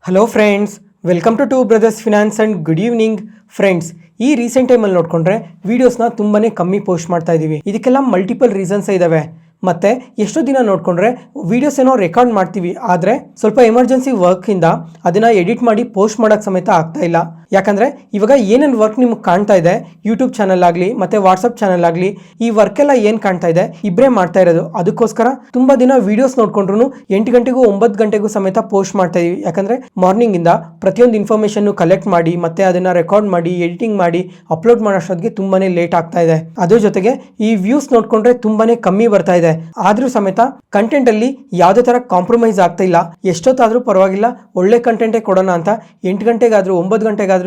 Hello friends, welcome to brothers finance and good evening friends. ಈ recent ಟೈಮಲ್ಲಿ ನೋಡಿಕೊಂಡ್ರೆ ವೀಡಿಯೋಸ್ನ ತುಂಬಾ ಕಮ್ಮಿ ಪೋಸ್ಟ್ ಮಾಡ್ತಾ ಇದ್ದೀವಿ. ಇದಕ್ಕೆಲ್ಲ ಮಲ್ಟಿಪಲ್ ರೀಸನ್ಸ್ ಇದ್ದಾವೆ. ಮತ್ತು ಎಷ್ಟೋ ದಿನ ನೋಡಿಕೊಂಡ್ರೆ ವೀಡಿಯೋಸ್ ಏನೋ ರೆಕಾರ್ಡ್ ಮಾಡ್ತೀವಿ, ಆದರೆ ಸ್ವಲ್ಪ ಎಮರ್ಜೆನ್ಸಿ ವರ್ಕಿಂದ ಅದನ್ನು ಎಡಿಟ್ ಮಾಡಿ ಪೋಸ್ಟ್ ಮಾಡೋಕ್ಕೆ ಸಮೇತ ಆಗ್ತಾ ಇಲ್ಲ. ಯಾಕಂದರೆ ಇವಾಗ ಏನೇನು ವರ್ಕ್ ನಿಮ್ಗೆ ಕಾಣ್ತಾ ಇದೆ, ಯೂಟ್ಯೂಬ್ ಚಾನಲ್ ಆಗಲಿ ಮತ್ತು ವಾಟ್ಸಪ್ ಚಾನಲ್ ಆಗಲಿ, ಈ ವರ್ಕೆಲ್ಲ ಏನು ಕಾಣ್ತಾ ಇದೆ ಇಬ್ಬರೇ ಮಾಡ್ತಾ ಇರೋದು. ಅದಕ್ಕೋಸ್ಕರ ತುಂಬ ದಿನ ವೀಡಿಯೋಸ್ ನೋಡ್ಕೊಂಡ್ರು 8 ಗಂಟೆಗೂ 9 ಗಂಟೆಗೂ ಸಮೇತ ಪೋಸ್ಟ್ ಮಾಡ್ತಾ ಇದೀವಿ. ಯಾಕಂದರೆ ಮಾರ್ನಿಂಗಿಂದ ಪ್ರತಿಯೊಂದು ಇನ್ಫಾರ್ಮೇಷನ್ನು ಕಲೆಕ್ಟ್ ಮಾಡಿ ಮತ್ತೆ ಅದನ್ನು ರೆಕಾರ್ಡ್ ಮಾಡಿ ಎಡಿಟಿಂಗ್ ಮಾಡಿ ಅಪ್ಲೋಡ್ ಮಾಡೋಷ್ಟೊತ್ತಿಗೆ ತುಂಬಾ ಲೇಟ್ ಆಗ್ತಾ ಇದೆ. ಅದ್ರ ಜೊತೆಗೆ ಈ ವ್ಯೂಸ್ ನೋಡ್ಕೊಂಡ್ರೆ ತುಂಬಾ ಕಮ್ಮಿ ಬರ್ತಾ ಇದೆ. ಆದ್ರೂ ಸಮೇತ ಕಂಟೆಂಟ್ ಅಲ್ಲಿ ಯಾವುದೇ ತರ ಕಾಂಪ್ರಮೈಸ್ ಆಗ್ತಾ ಇಲ್ಲ. ಎಷ್ಟೊತ್ತಾದ್ರೂ ಪರವಾಗಿಲ್ಲ, ಒಳ್ಳೆ ಕಂಟೆಂಟೇ ಕೊಡೋಣ ಅಂತ 8 ಗಂಟೆಗಾದ್ರೂ 9 ಗಂಟೆಗಾದ್ರೂ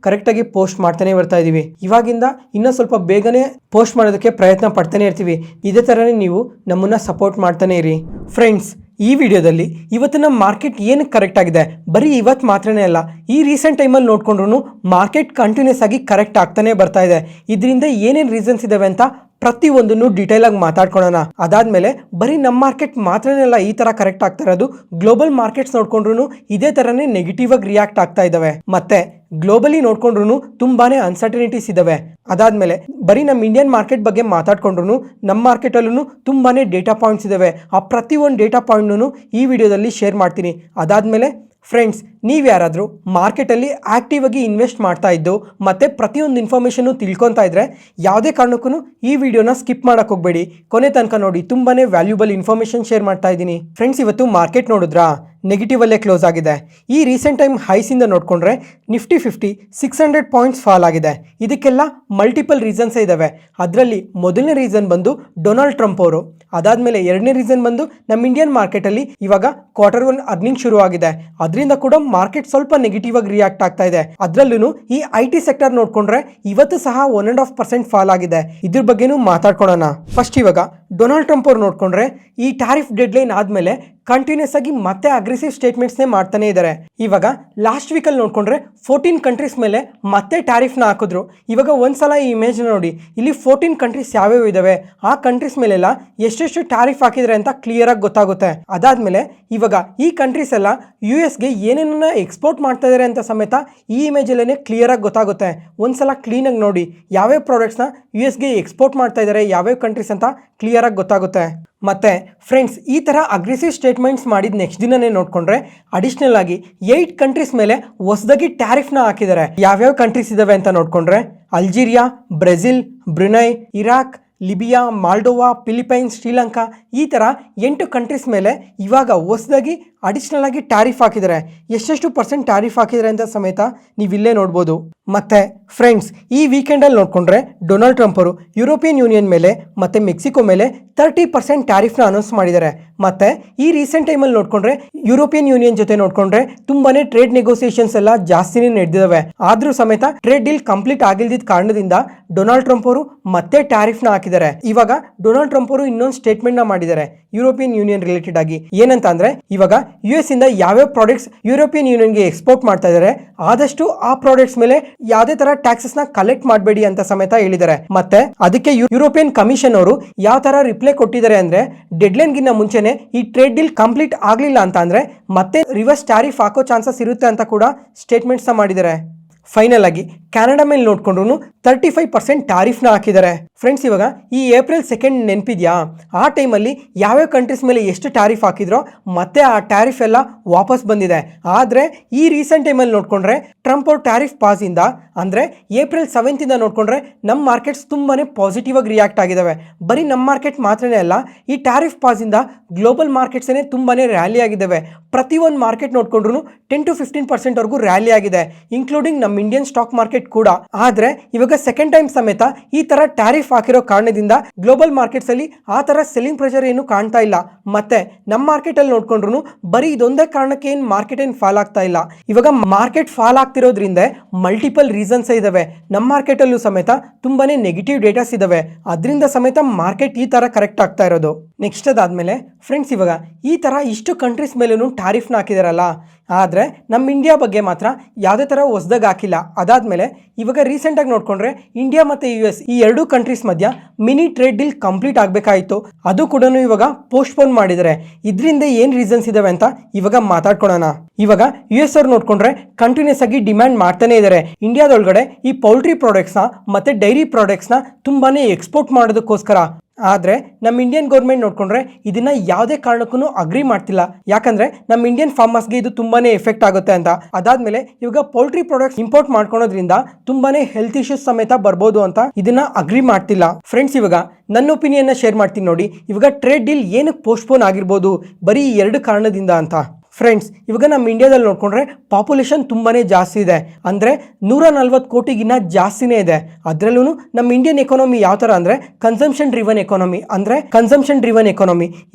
ಕರೆಕ್ಟ್ ಆಗಿ ಪೋಸ್ಟ್ ಮಾಡ್ತಾನೆ ಬರ್ತಾ ಇದೀವಿ. ಇವಾಗಿಂದ ಇನ್ನೂ ಸ್ವಲ್ಪ ಬೇಗನೆ ಪೋಸ್ಟ್ ಮಾಡೋದಕ್ಕೆ ಪ್ರಯತ್ನ ಪಡ್ತಾನೆ ಇರ್ತೀವಿ. ಇದೇ ತರನೇ ನೀವು ನಮ್ಮನ್ನ ಸಪೋರ್ಟ್ ಮಾಡ್ತಾನೆ ಇರಿ ಫ್ರೆಂಡ್ಸ್. ಈ ವಿಡಿಯೋದಲ್ಲಿ ಇವತ್ತಿನ ಮಾರ್ಕೆಟ್ ಏನು ಕರೆಕ್ಟ್ ಆಗಿದೆ, ಬರೀ ಇವತ್ತು ಮಾತ್ರನೇ ಅಲ್ಲ, ಈ ರೀಸೆಂಟ್ ಟೈಮಲ್ಲಿ ನೋಡ್ಕೊಂಡ್ರು ಮಾರ್ಕೆಟ್ ಕಂಟಿನ್ಯೂಸ್ ಆಗಿ ಕರೆಕ್ಟ್ ಆಗ್ತಾನೆ ಬರ್ತಾ ಇದೆ. ಇದರಿಂದ ಏನೇನು ರೀಸನ್ಸ್ ಇದಾವೆ ಅಂತ ಪ್ರತಿಯೊಂದನ್ನು ಡೀಟೇಲ್ ಆಗಿ ಮಾತಾಡ್ಕೊಳ್ಳೋಣ. ಅದಾದ್ಮೇಲೆ ಬರೀ ನಮ್ಮ ಮಾರ್ಕೆಟ್ ಮಾತ್ರನೇ ಅಲ್ಲ ಈ ತರ ಕರೆಕ್ಟ್ ಆಗ್ತಾ ಇರೋದು, ಗ್ಲೋಬಲ್ ಮಾರ್ಕೆಟ್ಸ್ ನೋಡ್ಕೊಂಡ್ರು ಇದೇ ತರನೇ ನೆಗೆಟಿವ್ ಆಗಿ ರಿಯಾಕ್ಟ್ ಆಗ್ತಾ ಇದಾವೆ. ಮತ್ತೆ ಗ್ಲೋಬಲಿ ನೋಡ್ಕೊಂಡ್ರು ತುಂಬಾನೇ ಅನ್ಸರ್ಟನಿಟೀಸ್ ಇದಾವೆ. ಅದಾದ್ಮೇಲೆ ಬರೀ ನಮ್ಮ ಇಂಡಿಯನ್ ಮಾರ್ಕೆಟ್ ಬಗ್ಗೆ ಮಾತಾಡ್ಕೊಂಡ್ರು ನಮ್ಮ ಮಾರ್ಕೆಟ್ ಅಲ್ಲೂ ತುಂಬಾನೇ ಡೇಟಾ ಪಾಯಿಂಟ್ಸ್ ಇದಾವೆ. ಆ ಪ್ರತಿಯೊಂದು ಡೇಟಾ ಪಾಯಿಂಟ್ನು ಈ ವಿಡಿಯೋದಲ್ಲಿ ಶೇರ್ ಮಾಡ್ತೀನಿ. ಅದಾದ್ಮೇಲೆ ಫ್ರೆಂಡ್ಸ್, ನೀವು ಯಾರಾದರೂ ಮಾರ್ಕೆಟಲ್ಲಿ ಆಕ್ಟಿವ್ ಆಗಿ ಇನ್ವೆಸ್ಟ್ ಮಾಡ್ತಾ ಇದ್ದು ಮತ್ತು ಪ್ರತಿಯೊಂದು ಇನ್ಫಾರ್ಮೇಷನ್ನು ತಿಳ್ಕೊತಾ ಇದ್ರೆ ಯಾವುದೇ ಕಾರಣಕ್ಕೂ ಈ ವಿಡಿಯೋನ ಸ್ಕಿಪ್ ಮಾಡೋಕ್ಕೆ ಹೋಗಬೇಡಿ, ಕೊನೆ ತನಕ ನೋಡಿ. ತುಂಬಾ ವ್ಯಾಲ್ಯೂಬಲ್ ಇನ್ಫಾರ್ಮೇಷನ್ ಶೇರ್ ಮಾಡ್ತಾ ಇದ್ದೀನಿ ಫ್ರೆಂಡ್ಸ್. ಇವತ್ತು ಮಾರ್ಕೆಟ್ ನೋಡಿದ್ರಾ, ನೆಗೆಟಿವ್ ಅಲ್ಲೇ ಕ್ಲೋಸ್ ಆಗಿದೆ. ಈ ರೀಸೆಂಟ್ ಟೈಮ್ ಹೈಸಿಂದ ನೋಡಿಕೊಂಡ್ರೆ ನಿಫ್ಟಿ 50 600 ಪಾಯಿಂಟ್ಸ್ ಫಾಲ್ ಆಗಿದೆ. ಇದಕ್ಕೆಲ್ಲ ಮಲ್ಟಿಪಲ್ ರೀಸನ್ಸ್ ಇದ್ದಾವೆ. ಅದರಲ್ಲಿ ಮೊದಲನೇ ರೀಸನ್ ಬಂದು ಡೊನಾಲ್ಡ್ ಟ್ರಂಪ್ ಅವರು. ಅದಾದಮೇಲೆ ಎರಡನೇ ರೀಸನ್ ಬಂದು ನಮ್ಮ ಇಂಡಿಯನ್ ಮಾರ್ಕೆಟಲ್ಲಿ ಇವಾಗ Q1 ಅರ್ನಿಂಗ್ ಶುರು ಆಗಿದೆ. ಅದರಿಂದ ಕೂಡ ಮಾರ್ಕೆಟ್ ಸ್ವಲ್ಪ ನೆಗೆಟಿವ್ ಆಗಿ ರಿಯಾಕ್ಟ್ ಆಗ್ತಾ ಇದೆ. ಅದರಲ್ಲೂ ಈ IT ಸೆಕ್ಟರ್ ನೋಡಿಕೊಂಡ್ರೆ ಇವತ್ತು ಸಹ 1.5% ಫಾಲ್ ಆಗಿದೆ. ಇದ್ರ ಬಗ್ಗೆನೂ ಮಾತಾಡ್ಕೊಳ್ಳೋಣ. ಫಸ್ಟ್ ಇವಾಗ ಡೊನಾಲ್ಡ್ ಟ್ರಂಪ್ ಅವ್ರು ನೋಡಿಕೊಂಡ್ರೆ ಈ ಟ್ಯಾರಿಫ್ ಡೆಡ್ಲೈನ್ ಆದಮೇಲೆ ಕಂಟಿನ್ಯೂಸ್ ಆಗಿ ಮತ್ತೆ ಅಗ್ರೆಸಿವ್ ಸ್ಟೇಟ್ಮೆಂಟ್ಸ್ನೇ ಮಾಡ್ತಾನೆ ಇದ್ದಾರೆ. ಇವಾಗ ಲಾಸ್ಟ್ ವೀಕಲ್ಲಿ ನೋಡಿಕೊಂಡ್ರೆ 14 ಕಂಟ್ರೀಸ್ ಮೇಲೆ ಮತ್ತೆ ಟ್ಯಾರಿಫ್ನ ಹಾಕಿದ್ರು. ಇವಾಗ ಒಂದ್ಸಲ ಈ ಇಮೇಜ್ ನೋಡಿ, ಇಲ್ಲಿ 14 ಕಂಟ್ರೀಸ್ ಯಾವ್ಯಾವ ಇದಾವೆ, ಆ ಕಂಟ್ರೀಸ್ ಮೇಲೆಲ್ಲ ಎಷ್ಟೆಷ್ಟು ಟ್ಯಾರಿಫ್ ಹಾಕಿದ್ರೆ ಅಂತ ಕ್ಲಿಯರ್ ಆಗಿ ಗೊತ್ತಾಗುತ್ತೆ. ಅದಾದ್ಮೇಲೆ ಇವಾಗ ಈ ಕಂಟ್ರೀಸ್ ಎಲ್ಲ US-ಗೆ ಏನೇನನ್ನ ಎಕ್ಸ್ಪೋರ್ಟ್ ಮಾಡ್ತಾ ಇದ್ದಾರೆ ಅಂತ ಸಮೇತ ಈ ಇಮೇಜಲ್ಲೇ ಕ್ಲಿಯರ್ ಆಗಿ ಗೊತ್ತಾಗುತ್ತೆ. ಒಂದ್ಸಲ ಕ್ಲೀನಾಗಿ ನೋಡಿ ಯಾವ್ಯಾವ ಪ್ರಾಡಕ್ಟ್ಸ್ನ US-ಗೆ ಎಕ್ಸ್ಪೋರ್ಟ್ ಮಾಡ್ತಾ ಇದ್ದಾರೆ, ಯಾವ್ಯಾವ ಕಂಟ್ರೀಸ್ ಅಂತ ಕ್ಲಿಯರ್ ಆಗಿ ಗೊತ್ತಾಗುತ್ತೆ. ಮತ್ತೆ ಫ್ರೆಂಡ್ಸ್, ಈ ಥರ ಅಗ್ರೆಸಿವ್ ಸ್ಟೇಟ್ಮೆಂಟ್ಸ್ ಮಾಡಿದ ನೆಕ್ಸ್ಟ್ ದಿನನೇ ನೋಡಿಕೊಂಡ್ರೆ ಅಡಿಷ್ನಲ್ ಆಗಿ 8 ಕಂಟ್ರೀಸ್ ಮೇಲೆ ಹೊಸದಾಗಿ ಟ್ಯಾರಿಫ್ನ ಹಾಕಿದ್ದಾರೆ. ಯಾವ್ಯಾವ ಕಂಟ್ರೀಸ್ ಇದಾವೆ ಅಂತ ನೋಡಿಕೊಂಡ್ರೆ Algeria, Brazil, Brunei, Iraq, Libya, Moldova, Philippines, Sri Lanka, ಈ ಥರ 8 ಕಂಟ್ರೀಸ್ ಮೇಲೆ ಇವಾಗ ಹೊಸದಾಗಿ ಅಡಿಷ್ನಲ್ ಆಗಿ ಟ್ಯಾರಿಫ್ ಹಾಕಿದ್ದಾರೆ. ಎಷ್ಟೆಷ್ಟು ಪರ್ಸೆಂಟ್ ಟ್ಯಾರಿಫ್ ಹಾಕಿದ್ದಾರೆ ಅಂತ ಸಮೇತ ನೀವಿಲ್ಲೇ ನೋಡ್ಬೋದು. ಮತ್ತೆ ಫ್ರೆಂಡ್ಸ್, ಈ ವೀಕೆಂಡಲ್ಲಿ ನೋಡಿಕೊಂಡ್ರೆ ಡೊನಾಲ್ಡ್ ಟ್ರಂಪ್ ಅವರು ಯುರೋಪಿಯನ್ ಯೂನಿಯನ್ ಮೇಲೆ ಮತ್ತು ಮೆಕ್ಸಿಕೋ ಮೇಲೆ 30% ಟ್ಯಾರಿಫ್ನ ಅನೌನ್ಸ್ ಮಾಡಿದ್ದಾರೆ. ಮತ್ತು ಈ ರೀಸೆಂಟ್ ಟೈಮಲ್ಲಿ ನೋಡಿಕೊಂಡ್ರೆ ಯುರೋಪಿಯನ್ ಯೂನಿಯನ್ ಜೊತೆ ನೋಡಿಕೊಂಡ್ರೆ ತುಂಬಾನೇ ಟ್ರೇಡ್ ನೆಗೋಸಿಯೇಷನ್ಸ್ ಎಲ್ಲ ಜಾಸ್ತಿನೇ ನಡೆದಿದ್ದಾವೆ. ಆದರೂ ಸಮೇತ ಟ್ರೇಡ್ ಡೀಲ್ ಕಂಪ್ಲೀಟ್ ಆಗಿಲ್ದಿದ್ದ ಕಾರಣದಿಂದ ಡೊನಾಲ್ಡ್ ಟ್ರಂಪ್ ಅವರು ಮತ್ತೆ ಟ್ಯಾರಿಫ್ನ ಹಾಕಿದ್ದಾರೆ. ಇವಾಗ ಡೊನಾಲ್ಡ್ ಟ್ರಂಪ್ ಅವರು ಇನ್ನೊಂದು ಸ್ಟೇಟ್ಮೆಂಟ್ನ ಮಾಡಿದ್ದಾರೆ ಯುರೋಪಿಯನ್ ಯೂನಿಯನ್ ರಿಲೇಟೆಡ್ ಆಗಿ. ಏನಂತ ಅಂದ್ರೆ, ಇವಾಗ US ಇಂದ ಯಾವ್ಯಾವ ಪ್ರಾಡಕ್ಟ್ಸ್ ಯುರೋಪಿಯನ್ ಯೂನಿಯನ್ಗೆ ಎಕ್ಸ್ಪೋರ್ಟ್ ಮಾಡ್ತಾ ಇದ್ದಾರೆ ಆದಷ್ಟು ಆ ಪ್ರಾಡಕ್ಟ್ಸ್ ಮೇಲೆ ಯಾವುದೇ ತರ ಟ್ಯಾಕ್ಸಸ್ ನ ಕಲೆಕ್ಟ್ ಮಾಡಬೇಡಿ ಅಂತ ಸಮೇತ ಹೇಳಿದ್ದಾರೆ. ಮತ್ತೆ ಅದಕ್ಕೆ ಯುರೋಪಿಯನ್ ಕಮಿಷನ್ ಅವರು ಯಾವ ತರ ರಿಪ್ಲೈ ಕೊಟ್ಟಿದ್ದಾರೆ ಅಂದ್ರೆ, ಡೆಡ್ಲೈನ್ ಗಿನ್ನ ಮುಂಚೆನೆ ಈ ಟ್ರೇಡ್ ಡೀಲ್ ಕಂಪ್ಲೀಟ್ ಆಗ್ಲಿಲ್ಲ ಅಂತ ಅಂದ್ರೆ ಮತ್ತೆ ರಿವರ್ಸ್ ಟ್ಯಾರಿಫ್ ಹಾಕೋ ಚಾನ್ಸಸ್ ಇರುತ್ತೆ ಅಂತ ಕೂಡ ಸ್ಟೇಟ್ಮೆಂಟ್ಸ್ ಮಾಡಿದ್ದಾರೆ. ಫೈನಲ್ ಆಗಿ ಕೆನಡಾ ಮೇಲೆ ನೋಡ್ಕೊಂಡ್ರು 35% ಟ್ಯಾರಿಫ್ನ ಹಾಕಿದ್ದಾರೆ. ಫ್ರೆಂಡ್ಸ್, ಇವಾಗ ಈ ಏಪ್ರಿಲ್ 2 ನೆನಪಿದ್ಯಾ, ಆ ಟೈಮಲ್ಲಿ ಯಾವ್ಯಾವ ಕಂಟ್ರೀಸ್ ಮೇಲೆ ಎಷ್ಟು ಟ್ಯಾರಿಫ್ ಹಾಕಿದ್ರೋ ಮತ್ತೆ ಆ ಟ್ಯಾರಿಫ್ ಎಲ್ಲ ವಾಪಸ್ ಬಂದಿದೆ. ಆದರೆ ಈ ರೀಸೆಂಟ್ ಟೈಮಲ್ಲಿ ನೋಡಿಕೊಂಡ್ರೆ ಟ್ರಂಪ್ ಅವ್ರ ಟ್ಯಾರಿಫ್ ಪಾಸಿಂದ ಅಂದರೆ ಏಪ್ರಿಲ್ 7 ನೋಡಿಕೊಂಡ್ರೆ ನಮ್ಮ ಮಾರ್ಕೆಟ್ಸ್ ತುಂಬಾನೇ ಪಾಸಿಟಿವ್ ಆಗಿ ರಿಯಾಕ್ಟ್ ಆಗಿದ್ದಾವೆ. ಬರೀ ನಮ್ಮ ಮಾರ್ಕೆಟ್ ಮಾತ್ರನೇ ಅಲ್ಲ, ಈ ಟ್ಯಾರಿಫ್ ಪಾಸಿಂದ ಗ್ಲೋಬಲ್ ಮಾರ್ಕೆಟ್ಸೇ ತುಂಬಾನೇ ರ್ಯಾಲಿ ಆಗಿದ್ದಾವೆ. ಪ್ರತಿಯೊಂದು ಮಾರ್ಕೆಟ್ ನೋಡ್ಕೊಂಡ್ರು 10 to 15% ವರೆಗೂ ರ್ಯಾಲಿ ಆಗಿದೆ, ಇನ್ಕ್ಲೂಡಿಂಗ್ ನಮ್ಮ ಇಂಡಿಯನ್ ಸ್ಟಾಕ್ ಮಾರ್ಕೆಟ್ ಕೂಡ. ಆದ್ರೆ ಇವಾಗ ಸೆಕೆಂಡ್ ಟೈಮ್ ಸಮೇತ ಈ ತರ ಟ್ಯಾರಿಫ್ ಹಾಕಿರೋ ಕಾರಣದಿಂದ ಗ್ಲೋಬಲ್ ಮಾರ್ಕೆಟ್ಸ್ ಅಲ್ಲಿ ಆ ತರ ಸೆಲ್ಲಿಂಗ್ ಪ್ರೆಷರ್ ಏನು ಕಾಣ್ತಾ ಇಲ್ಲ. ಮತ್ತೆ ನಮ್ಮ ಮಾರ್ಕೆಟ್ ಅಲ್ಲಿ ನೋಡ್ಕೊಂಡ್ರು ಬರೀ ಇದೊಂದೇ ಕಾರಣಕ್ಕೆ ಏನ್ ಮಾರ್ಕೆಟ್ ಏನ್ ಫಾಲ್ ಆಗ್ತಾ ಇಲ್ಲ. ಇವಾಗ ಮಾರ್ಕೆಟ್ ಫಾಲ್ ಆಗ್ತಿರೋದ್ರಿಂದ ಮಲ್ಟಿಪಲ್ ರೀಸನ್ಸ್ ಇದಾವೆ. ನಮ್ಮ ಮಾರ್ಕೆಟ್ ಅಲ್ಲೂ ಸಮೇತ ತುಂಬಾನೇ ನೆಗೆಟಿವ್ ಡೇಟಾಸ್ ಇದಾವೆ. ಅದರಿಂದ ಸಮೇತ ಮಾರ್ಕೆಟ್ ಈ ತರ ಕರೆಕ್ಟ್ ಆಗ್ತಾ ಇರೋದು. ನೆಕ್ಸ್ಟ್ ಅದಾದ್ಮೇಲೆ ಫ್ರೆಂಡ್ಸ್ ಇವಾಗ ಈ ತರ ಇಷ್ಟು ಕಂಟ್ರೀಸ್ ಮೇಲೂ ಟ್ಯಾರಿಫ್ನ ಹಾಕಿದಾರಲ್ಲ, ಆದರೆ ನಮ್ಮ ಇಂಡಿಯಾ ಬಗ್ಗೆ ಮಾತ್ರ ಯಾವುದೇ ಥರ ಹೊಸದಾಗಿ ಹಾಕಿಲ್ಲ. ಅದಾದಮೇಲೆ ಇವಾಗ ರೀಸೆಂಟಾಗಿ ನೋಡಿಕೊಂಡ್ರೆ ಇಂಡಿಯಾ ಮತ್ತು US ಈ ಎರಡೂ ಕಂಟ್ರೀಸ್ ಮಧ್ಯ ಮಿನಿ ಟ್ರೇಡ್ ಡೀಲ್ ಕಂಪ್ಲೀಟ್ ಆಗಬೇಕಾಯಿತು, ಅದು ಕೂಡ ಇವಾಗ ಪೋಸ್ಟ್ಪೋನ್ ಮಾಡಿದ್ದಾರೆ. ಇದರಿಂದ ಏನು ರೀಸನ್ಸ್ ಇದಾವೆ ಅಂತ ಇವಾಗ ಮಾತಾಡ್ಕೊಳ್ಳೋಣ. ಇವಾಗ US ಅವ್ರು ನೋಡಿಕೊಂಡ್ರೆ ಕಂಟಿನ್ಯೂಸ್ ಆಗಿ ಡಿಮ್ಯಾಂಡ್ ಮಾಡ್ತಾನೆ ಇದ್ದಾರೆ. ಇಂಡಿಯಾದೊಳಗಡೆ ಈ ಪೌಲ್ಟ್ರಿ ಪ್ರಾಡಕ್ಟ್ಸ್ನ ಮತ್ತು ಡೈರಿ ಪ್ರಾಡಕ್ಟ್ಸ್ನ ತುಂಬಾ ಎಕ್ಸ್ಪೋರ್ಟ್ ಮಾಡೋದಕ್ಕೋಸ್ಕರ. ಆದರೆ ನಮ್ಮ ಇಂಡಿಯನ್ ಗೌರ್ಮೆಂಟ್ ನೋಡಿಕೊಂಡ್ರೆ ಇದನ್ನ ಯಾವುದೇ ಕಾರಣಕ್ಕೂ ಅಗ್ರಿ ಮಾಡ್ತಿಲ್ಲ. ಯಾಕಂದ್ರೆ ನಮ್ಮ ಇಂಡಿಯನ್ ಫಾರ್ಮರ್ಸ್ಗೆ ಇದು ತುಂಬಾನೇ ಎಫೆಕ್ಟ್ ಆಗುತ್ತೆ ಅಂತ. ಅದಾದ್ಮೇಲೆ ಇವಾಗ ಪೌಲ್ಟ್ರಿ ಪ್ರಾಡಕ್ಟ್ಸ್ ಇಂಪೋರ್ಟ್ ಮಾಡ್ಕೊಳೋದ್ರಿಂದ ತುಂಬಾನೇ ಹೆಲ್ತ್ ಇಶ್ಯೂಸ್ ಸಮೇತ ಬರ್ಬೋದು ಅಂತ ಇದನ್ನ ಅಗ್ರಿ ಮಾಡ್ತಿಲ್ಲ. ಫ್ರೆಂಡ್ಸ್ ಇವಾಗ ನನ್ನ ಒಪಿನಿಯನ್ನ ಶೇರ್ ಮಾಡ್ತೀನಿ ನೋಡಿ. ಇವಾಗ ಟ್ರೇಡ್ ಡೀಲ್ ಏನಕ್ಕೆ ಪೋಸ್ಟ್ಪೋನ್ ಆಗಿರ್ಬೋದು, ಬರೀ ಎರಡು ಕಾರಣದಿಂದ ಅಂತ. ಫ್ರೆಂಡ್ಸ್ ಇವಾಗ ನಮ್ಮ ಇಂಡಿಯಾದಲ್ಲಿ ನೋಡಿಕೊಂಡ್ರೆ ಪಾಪ್ಯುಲೇಷನ್ ತುಂಬಾನೇ ಜಾಸ್ತಿ ಇದೆ, ಅಂದರೆ 140 ಕೋಟಿಗಿನ್ನ ಜಾಸ್ತಿನೇ ಇದೆ. ಅದರಲ್ಲೂ ನಮ್ಮ ಇಂಡಿಯನ್ ಎಕಾನಮಿ ಯಾವ ಥರ ಅಂದರೆ ಕನ್ಸಂಪ್ಷನ್ ಡ್ರಿವನ್ ಎಕಾನಮಿ.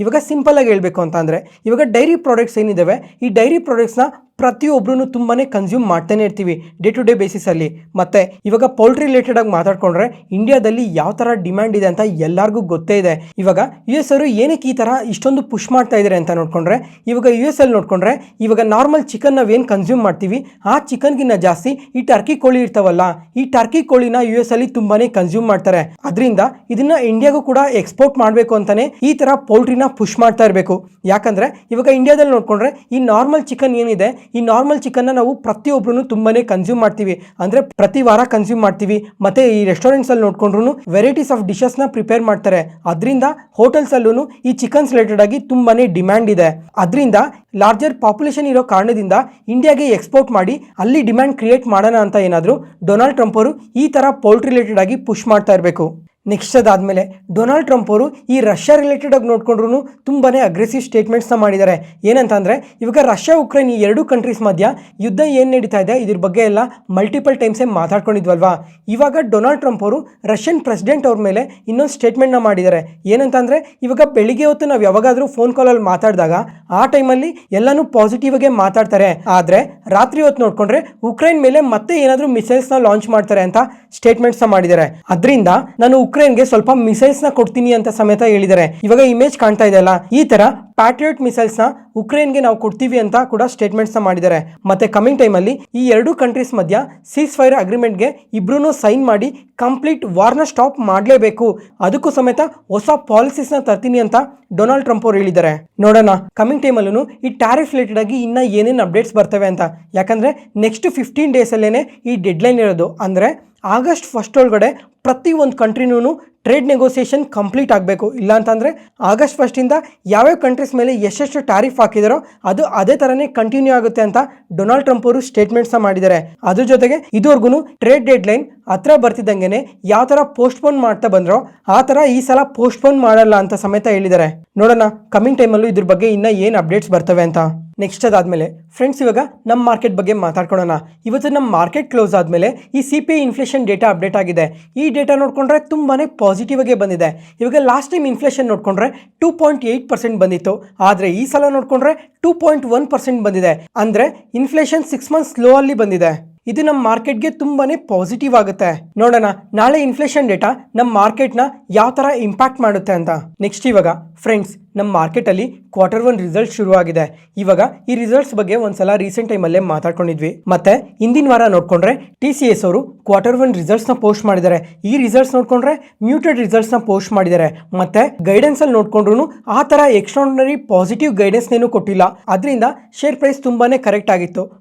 ಇವಾಗ ಸಿಂಪಲ್ ಆಗಿ ಹೇಳ್ಬೇಕು ಅಂತ ಅಂದರೆ ಇವಾಗ ಡೈರಿ ಪ್ರಾಡಕ್ಟ್ಸ್ ಏನಿದಾವೆ, ಈ ಡೈರಿ ಪ್ರಾಡಕ್ಟ್ಸ್ನ ಪ್ರತಿಯೊಬ್ಬರೂ ತುಂಬಾನೇ ಕನ್ಸ್ಯೂಮ್ ಮಾಡ್ತಾನೆ ಇರ್ತೀವಿ ಡೇ ಟು ಡೇ ಬೇಸಿಸಲ್ಲಿ. ಮತ್ತೆ ಇವಾಗ ಪೌಲ್ಟ್ರಿ ರಿಲೇಟೆಡ್ ಆಗಿ ಮಾತಾಡ್ಕೊಂಡ್ರೆ ಇಂಡಿಯಾದಲ್ಲಿ ಯಾವ ಥರ ಡಿಮ್ಯಾಂಡ್ ಇದೆ ಅಂತ ಎಲ್ಲರಿಗೂ ಗೊತ್ತೇ ಇದೆ. ಇವಾಗ US ಅವರು ಏನಕ್ಕೆ ಈ ಥರ ಇಷ್ಟೊಂದು ಪುಷ್ ಮಾಡ್ತಾ ಇದ್ದಾರೆ ಅಂತ ನೋಡ್ಕೊಂಡ್ರೆ, ಇವಾಗ US ಅಲ್ಲಿ ನೋಡ್ಕೊಂಡ್ರೆ ಇವಾಗ ನಾರ್ಮಲ್ ಚಿಕನ್ ನಾವೇನು ಕನ್ಸ್ಯೂಮ್ ಮಾಡ್ತೀವಿ ಆ ಚಿಕನ್ಗಿನ್ನ ಜಾಸ್ತಿ ಈ ಟರ್ಕಿ ಕೋಳಿ ಇರ್ತಾವಲ್ಲ, ಈ ಟರ್ಕಿ ಕೋಳಿನ US ಅಲ್ಲಿ ತುಂಬಾನೇ ಕನ್ಸ್ಯೂಮ್ ಮಾಡ್ತಾರೆ. ಅದರಿಂದ ಇದನ್ನ ಇಂಡಿಯಾಗೂ ಕೂಡ ಎಕ್ಸ್ಪೋರ್ಟ್ ಮಾಡಬೇಕು ಅಂತಾನೆ ಈ ತರ ಪೌಲ್ಟ್ರಿನ ಪುಷ್ ಮಾಡ್ತಾ ಇರಬೇಕು. ಯಾಕಂದ್ರೆ ಇವಾಗ ಇಂಡಿಯಾದಲ್ಲಿ ನೋಡ್ಕೊಂಡ್ರೆ ಈ ನಾರ್ಮಲ್ ಚಿಕನ್ ಏನಿದೆ, ಈ ನಾರ್ಮಲ್ ಚಿಕನ್ನ ನಾವು ಪ್ರತಿಯೊಬ್ಬರು ತುಂಬಾನೇ ಕನ್ಸ್ಯೂಮ್ ಮಾಡ್ತೀವಿ, ಅಂದ್ರೆ ಪ್ರತಿ ವಾರ ಕನ್ಸ್ಯೂಮ್ ಮಾಡ್ತೀವಿ. ಮತ್ತೆ ಈ ರೆಸ್ಟೋರೆಂಟ್ಸ್ ಅಲ್ಲಿ ನೋಡ್ಕೊಂಡ್ರು ವೆರೈಟೀಸ್ ಆಫ್ ಡಿಶಸ್ ನ ಪ್ರಿಪೇರ್ ಮಾಡ್ತಾರೆ. ಅದರಿಂದ ಹೋಟೆಲ್ಸ್ ಅಲ್ಲೂ ಈ ಚಿಕನ್ಸ್ ರಿಲೇಟೆಡ್ ಆಗಿ ತುಂಬಾನೇ ಡಿಮ್ಯಾಂಡ್ ಇದೆ. ಅದರಿಂದ ಲಾರ್ಜರ್ ಪಾಪ್ಯುಲೇಷನ್ ಇರೋ ಕಾರಣದಿಂದ ಇಂಡಿಯಾಗೆ ಎಕ್ಸ್ಪೋರ್ಟ್ ಮಾಡಿ ಅಲ್ಲಿ ಡಿಮ್ಯಾಂಡ್ ಕ್ರಿಯೇಟ್ ಮಾಡೋಣ ಅಂತ ಏನಾದರೂ ಡೊನಾಲ್ಡ್ ಟ್ರಂಪ್ ಅವರು ಈ ತರ ಪೌಲ್ಟ್ರಿ ರಿಲೇಟೆಡ್ ಆಗಿ ಪುಷ್ ಮಾಡ್ತಾ ಇರಬೇಕು. ನೆಕ್ಸ್ಟ್ ಅದಾದಮೇಲೆ ಡೊನಾಲ್ಡ್ ಟ್ರಂಪ್ ಅವರು ಈ ರಷ್ಯಾ ರಿಲೇಟೆಡ್ ಆಗಿ ನೋಡ್ಕೊಂಡ್ರು ತುಂಬಾನೇ ಅಗ್ರೆಸಿವ್ ಸ್ಟೇಟ್ಮೆಂಟ್ಸ್ನ ಮಾಡಿದ್ದಾರೆ. ಏನಂತಂದರೆ ಇವಾಗ ರಷ್ಯಾ ಉಕ್ರೇನ್ ಈ ಎರಡೂ ಕಂಟ್ರೀಸ್ ಮಧ್ಯ ಯುದ್ಧ ಏನು ನಡೀತಾ ಇದೆ ಇದ್ರ ಬಗ್ಗೆ ಎಲ್ಲ ಮಲ್ಟಿಪಲ್ ಟೈಮ್ಸೇ ಮಾತಾಡ್ಕೊಂಡಿದ್ವಲ್ವಾ. ಇವಾಗ ಡೊನಾಲ್ಡ್ ಟ್ರಂಪ್ ಅವರು ರಷ್ಯನ್ ಪ್ರೆಸಿಡೆಂಟ್ ಅವ್ರ ಮೇಲೆ ಇನ್ನೊಂದು ಸ್ಟೇಟ್ಮೆಂಟ್ನ ಮಾಡಿದ್ದಾರೆ. ಏನಂತಂದರೆ ಇವಾಗ ಬೆಳಿಗ್ಗೆ ಹೊತ್ತು ನಾವು ಯಾವಾಗಾದರೂ ಫೋನ್ ಕಾಲಲ್ಲಿ ಮಾತಾಡಿದಾಗ ಆ ಟೈಮಲ್ಲಿ ಎಲ್ಲನೂ ಪಾಸಿಟಿವ್ ಆಗಿ ಮಾತಾಡ್ತಾರೆ, ಆದರೆ ರಾತ್ರಿ ಹೊತ್ತು ನೋಡ್ಕೊಂಡ್ರೆ ಉಕ್ರೇನ್ ಮೇಲೆ ಮತ್ತೆ ಏನಾದರೂ ಮಿಸೈಲ್ಸ್ನ ಲಾಂಚ್ ಮಾಡ್ತಾರೆ ಅಂತ ಸ್ಟೇಟ್ಮೆಂಟ್ಸ್ನ ಮಾಡಿದ್ದಾರೆ. ಅದರಿಂದ ನಾನು ಉಕ್ರೇನ್ಗೆ ಸ್ವಲ್ಪ ಮಿಸೈಲ್ಸ್ ನ ಕೊಡ್ತೀನಿ ಅಂತ ಸಮೇತ ಹೇಳಿದ್ದಾರೆ. ಇವಾಗ ಇಮೇಜ್ ಕಾಣ್ತಾ ಇದೆಯಲ್ಲ, ಈ ತರ ಪ್ಯಾಟ್ರಿಯಟ್ ಮಿಸೈಲ್ಸ್ ನ ಉಕ್ರೇನ್ಗೆ ನಾವು ಕೊಡ್ತೀವಿ ಅಂತ ಕೂಡ ಸ್ಟೇಟ್ಮೆಂಟ್ಸ್ ನ ಮಾಡಿದ್ದಾರೆ. ಮತ್ತೆ ಕಮಿಂಗ್ ಟೈಮ್ ಅಲ್ಲಿ ಈ ಎರಡೂ ಕಂಟ್ರೀಸ್ ಮಧ್ಯ ಸೀಸ್ ಫೈರ್ ಅಗ್ರಿಮೆಂಟ್ಗೆ ಇಬ್ರು ಸೈನ್ ಮಾಡಿ ಕಂಪ್ಲೀಟ್ ವಾರ್ನ ಸ್ಟಾಪ್ ಮಾಡಲೇಬೇಕು, ಅದಕ್ಕೂ ಸಮೇತ ಹೊಸ ಪಾಲಿಸೀಸ್ ನ ತರ್ತೀನಿ ಅಂತ ಡೊನಾಲ್ಡ್ ಟ್ರಂಪ್ ಅವರು ಹೇಳಿದ್ದಾರೆ. ನೋಡೋಣ ಕಮಿಂಗ್ ಟೈಮ್ ಅಲ್ಲೂ ಈ ಟ್ಯಾರಿಫ್ ರಿಲೇಟೆಡ್ ಆಗಿ ಇನ್ನ ಏನೇನು ಅಪ್ಡೇಟ್ಸ್ ಬರ್ತವೆ ಅಂತ. ಯಾಕಂದ್ರೆ ನೆಕ್ಸ್ಟ್ 15 ಡೇಸ್ ಅಲ್ಲೇನೆ ಈ ಡೆಡ್ ಲೈನ್ ಇರೋದು. ಅಂದ್ರೆ ಆಗಸ್ಟ್ 1 ಒಳಗಡೆ ಪ್ರತಿ ಒಂದು ಕಂಟ್ರಿನೂ ಟ್ರೇಡ್ ನೆಗೋಸಿಯೇಷನ್ ಕಂಪ್ಲೀಟ್ ಆಗಬೇಕು. ಇಲ್ಲ ಅಂತಂದರೆ ಆಗಸ್ಟ್ 1 ಯಾವ್ಯಾವ ಕಂಟ್ರೀಸ್ ಮೇಲೆ ಎಷ್ಟೆಷ್ಟು ಟ್ಯಾರಿಫ್ ಹಾಕಿದಾರೋ ಅದು ಅದೇ ಥರನೇ ಕಂಟಿನ್ಯೂ ಆಗುತ್ತೆ ಅಂತ ಡೊನಾಲ್ಡ್ ಟ್ರಂಪ್ ಅವರು ಸ್ಟೇಟ್ಮೆಂಟ್ಸ್ನ ಮಾಡಿದ್ದಾರೆ. ಅದ್ರ ಜೊತೆಗೆ ಇದುವರೆಗೂ ಟ್ರೇಡ್ ಡೆಡ್ ಲೈನ್ ಹತ್ರ ಬರ್ತಿದ್ದಂಗೆ ಯಾವ ಥರ ಪೋಸ್ಟ್ಪೋನ್ ಮಾಡ್ತಾ ಬಂದ್ರೋ ಆ ಥರ ಈ ಸಲ ಪೋಸ್ಟ್ಪೋನ್ ಮಾಡಲ್ಲ ಅಂತ ಸಮೇತ ಹೇಳಿದ್ದಾರೆ. ನೋಡೋಣ ಕಮಿಂಗ್ ಟೈಮಲ್ಲೂ ಇದ್ರ ಬಗ್ಗೆ ಇನ್ನೂ ಏನು ಅಪ್ಡೇಟ್ಸ್ ಬರ್ತವೆ ಅಂತ. ನೆಕ್ಸ್ಟ್ ಅದಾದಮೇಲೆ ಫ್ರೆಂಡ್ಸ್ ಇವಾಗ ನಮ್ಮ ಮಾರ್ಕೆಟ್ ಬಗ್ಗೆ ಮಾತಾಡ್ಕೊಳ್ಳೋಣ. ಇವತ್ತು ನಮ್ಮ ಮಾರ್ಕೆಟ್ ಕ್ಲೋಸ್ ಆದಮೇಲೆ ಈ CPI ಇನ್ಫ್ಲೇಷನ್ ಡೇಟಾ ಅಪ್ಡೇಟ್ ಆಗಿದೆ. ಈ ಡೇಟಾ ನೋಡಿಕೊಂಡ್ರೆ ತುಂಬಾನೇ ಪಾಸಿಟಿವ್ ಆಗಿ ಬಂದಿದೆ. ಇವಾಗ ಲಾಸ್ಟ್ ಟೈಮ್ ಇನ್ಫ್ಲೇಷನ್ ನೋಡಿಕೊಂಡ್ರೆ 2.8% ಬಂದಿತ್ತು, ಆದರೆ ಈ ಸಲ ನೋಡಿಕೊಂಡ್ರೆ 2.1% ಬಂದಿದೆ. ಅಂದರೆ ಇನ್ಫ್ಲೇಷನ್ 6 ಮಂತ್ಸ್ ಸ್ಲೋ ಅಲ್ಲಿ ಬಂದಿದೆ. ಇದು ನಮ್ಮ ಮಾರ್ಕೆಟ್ಗೆ ತುಂಬಾನೇ ಪಾಸಿಟಿವ್ ಆಗುತ್ತೆ. ನೋಡೋಣ ನಾಳೆ ಇನ್ಫ್ಲೇಷನ್ ಡೇಟಾ ನಮ್ಮ ಮಾರ್ಕೆಟ್ನ ಯಾವ ಥರ ಇಂಪ್ಯಾಕ್ಟ್ ಮಾಡುತ್ತೆ ಅಂತ. ನೆಕ್ಸ್ಟ್ ಇವಾಗ ಫ್ರೆಂಡ್ಸ್ ನಮ್ಮ ಮಾರ್ಕೆಟಲ್ಲಿ Q1 ರಿಸಲ್ಟ್ ಶುರುವಾಗಿದೆ. ಇವಾಗ ಈ ರಿಸಲ್ಟ್ಸ್ ಬಗ್ಗೆ ಒಂದ್ಸಲ ರೀಸೆಂಟ್ ಟೈಮಲ್ಲೇ ಮಾತಾಡ್ಕೊಂಡಿದ್ವಿ. ಮತ್ತೆ ಹಿಂದಿನ ವಾರ ನೋಡ್ಕೊಂಡ್ರೆ TCS ಅವರು Q1 ರಿಸಲ್ಟ್ಸ್ನ ಪೋಸ್ಟ್ ಮಾಡಿದ್ದಾರೆ. ಈ ರಿಸಲ್ಟ್ಸ್ ನೋಡ್ಕೊಂಡ್ರೆ ಮ್ಯೂಟೆಡ್ ರಿಸಲ್ಟ್ಸ್ನ ಪೋಸ್ಟ್ ಮಾಡಿದ್ದಾರೆ. ಮತ್ತೆ ಗೈಡೆನ್ಸ್ ಅಲ್ಲಿ ನೋಡ್ಕೊಂಡ್ರು ಆ ಥರ ಎಕ್ಸ್ಟ್ರಾರ್ಡಿನರಿ ಪಾಸಿಟಿವ್ ಗೈಡೆನ್ಸ್ ಏನು ಕೊಟ್ಟಿಲ್ಲ. ಅದರಿಂದ ಶೇರ್ ಪ್ರೈಸ್ ತುಂಬಾನೇ ಕರೆಕ್ಟ್ ಆಗಿತ್ತು.